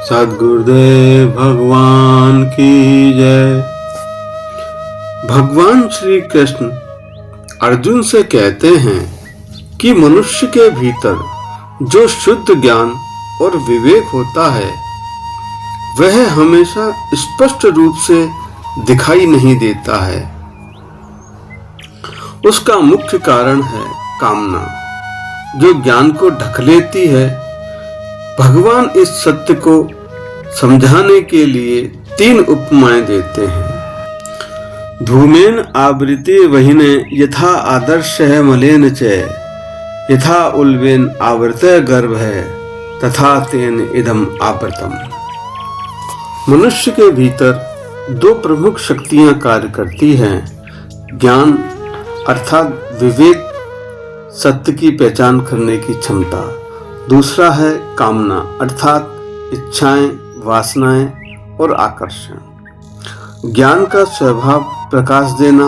सद्गुरुदेव भगवान की जय। भगवान श्री कृष्ण अर्जुन से कहते हैं कि मनुष्य के भीतर जो शुद्ध ज्ञान और विवेक होता है वह हमेशा स्पष्ट रूप से दिखाई नहीं देता है। उसका मुख्य कारण है कामना, जो ज्ञान को ढक लेती है। भगवान इस सत्य को समझाने के लिए 3 उपमाएं देते हैं। धूमेन आवृते वहिने यथा आदर्श है मलेन च, यथा उल्वेन आवृत गर्भ है तथा तेन इदम आवृतम। मनुष्य के भीतर 2 प्रमुख शक्तियां कार्य करती हैं। ज्ञान अर्थात विवेक, सत्य की पहचान करने की क्षमता। दूसरा है कामना अर्थात इच्छाएं, वासनाएं और आकर्षण। ज्ञान का स्वभाव प्रकाश देना,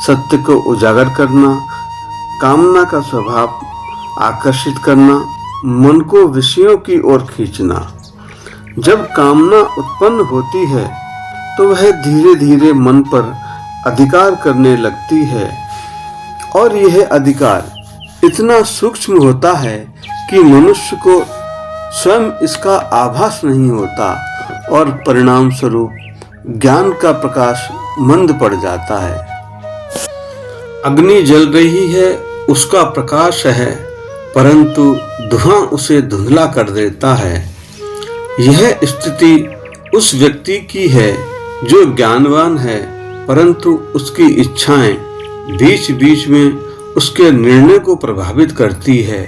सत्य को उजागर करना। कामना का स्वभाव आकर्षित करना, मन को विषयों की ओर खींचना। जब कामना उत्पन्न होती है तो वह धीरे धीरे मन पर अधिकार करने लगती है और यह अधिकार इतना सूक्ष्म होता है कि मनुष्य को स्वयं इसका आभास नहीं होता और परिणाम स्वरूप ज्ञान का प्रकाश मंद पड़ जाता है। अग्नि जल रही है, उसका प्रकाश है, परंतु धुआं उसे धुंधला कर देता है। यह स्थिति उस व्यक्ति की है जो ज्ञानवान है, परंतु उसकी इच्छाएं बीच बीच में उसके निर्णय को प्रभावित करती है।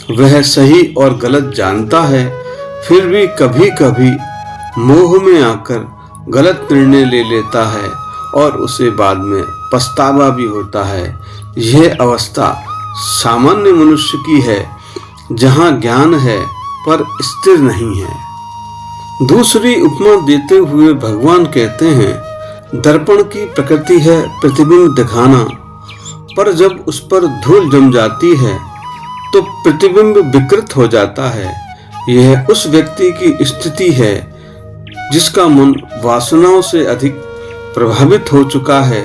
वह सही और गलत जानता है, फिर भी कभी कभी मोह में आकर गलत निर्णय ले लेता है और उसे बाद में पछतावा भी होता है। यह अवस्था सामान्य मनुष्य की है, जहां ज्ञान है पर स्थिर नहीं है। दूसरी उपमा देते हुए भगवान कहते हैं, दर्पण की प्रकृति है प्रतिबिंब दिखाना, पर जब उस पर धूल जम जाती है तो प्रतिबिंब विकृत हो जाता है। यह उस व्यक्ति की स्थिति है जिसका मन वासनाओं से अधिक प्रभावित हो चुका है।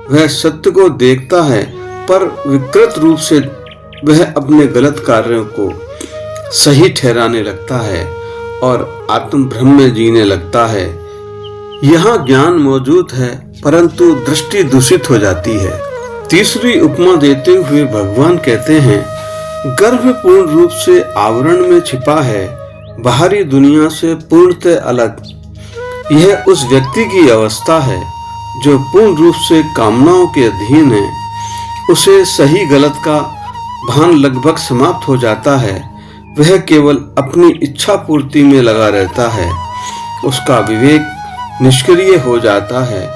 वह सत्य को देखता है पर विकृत रूप से वह अपने गलत कार्यों को सही ठहराने लगता है और आत्म भ्रम में जीने लगता है। यहाँ ज्ञान मौजूद है परंतु दृष्टि दूषित हो जाती है। तीसरी उपमा देते हुए भगवान कहते हैं, गर्भ पूर्ण रूप से आवरण में छिपा है, बाहरी दुनिया से पूर्णतः अलग। यह उस व्यक्ति की अवस्था है जो पूर्ण रूप से कामनाओं के अधीन है। उसे सही गलत का भान लगभग समाप्त हो जाता है। वह केवल अपनी इच्छा पूर्ति में लगा रहता है। उसका विवेक निष्क्रिय हो जाता है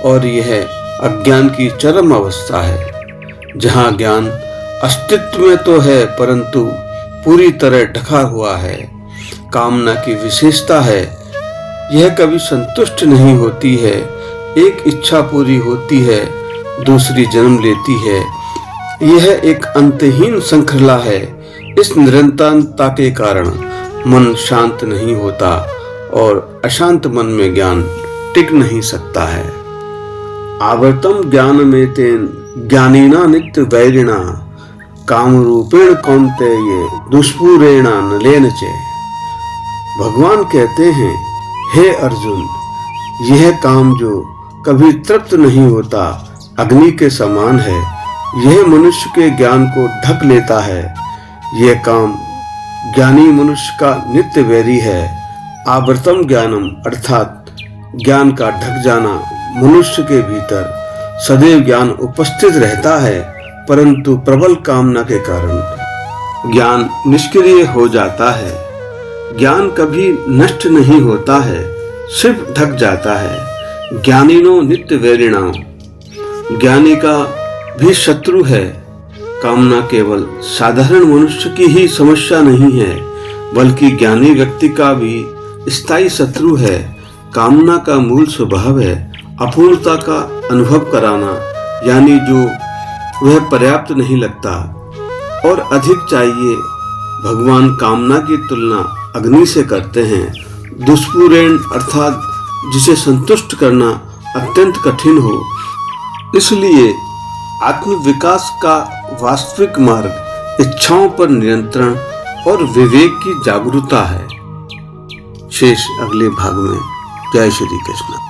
और यह अज्ञान की चरम अवस्था है, जहाँ ज्ञान अस्तित्व में तो है परंतु पूरी तरह ढका हुआ है। कामना की विशेषता है, यह कभी संतुष्ट नहीं होती है। एक इच्छा पूरी होती है, दूसरी जन्म लेती है। यह एक अंतहीन श्रृंखला है। इस निरंतरता के कारण मन शांत नहीं होता और अशांत मन में ज्ञान टिक नहीं सकता है। आवर्तम ज्ञान में तेन ज्ञानीना नित्य वैरिणा, काम रूपेण कौन्तेय दुष्पूरेणा नलेन चे। भगवान कहते हैं, हे अर्जुन, यह काम जो कभी तृप्त नहीं होता अग्नि के समान है। यह मनुष्य के ज्ञान को ढक लेता है। यह काम ज्ञानी मनुष्य का नित्य वैरी है। आवृतम ज्ञानम अर्थात ज्ञान का ढक जाना। मनुष्य के भीतर सदैव ज्ञान उपस्थित रहता है, परंतु प्रबल कामना के कारण ज्ञान निष्क्रिय हो जाता है। ज्ञान कभी नष्ट नहीं होता है, सिर्फ ढक जाता है। ज्ञानिनो नित्य वैरिणाम, ज्ञानी का भी शत्रु है। कामना केवल साधारण मनुष्य की ही समस्या नहीं है, बल्कि ज्ञानी व्यक्ति का भी स्थायी शत्रु है। कामना का मूल स्वभाव है अपूर्णता का अनुभव कराना, यानी जो वह पर्याप्त नहीं लगता और अधिक चाहिए। भगवान कामना की तुलना अग्नि से करते हैं। दुष्पूर्ण अर्थात जिसे संतुष्ट करना अत्यंत कठिन हो। इसलिए आत्मविकास का वास्तविक मार्ग इच्छाओं पर नियंत्रण और विवेक की जागरूकता है। शेष अगले भाग में। जय श्री कृष्ण।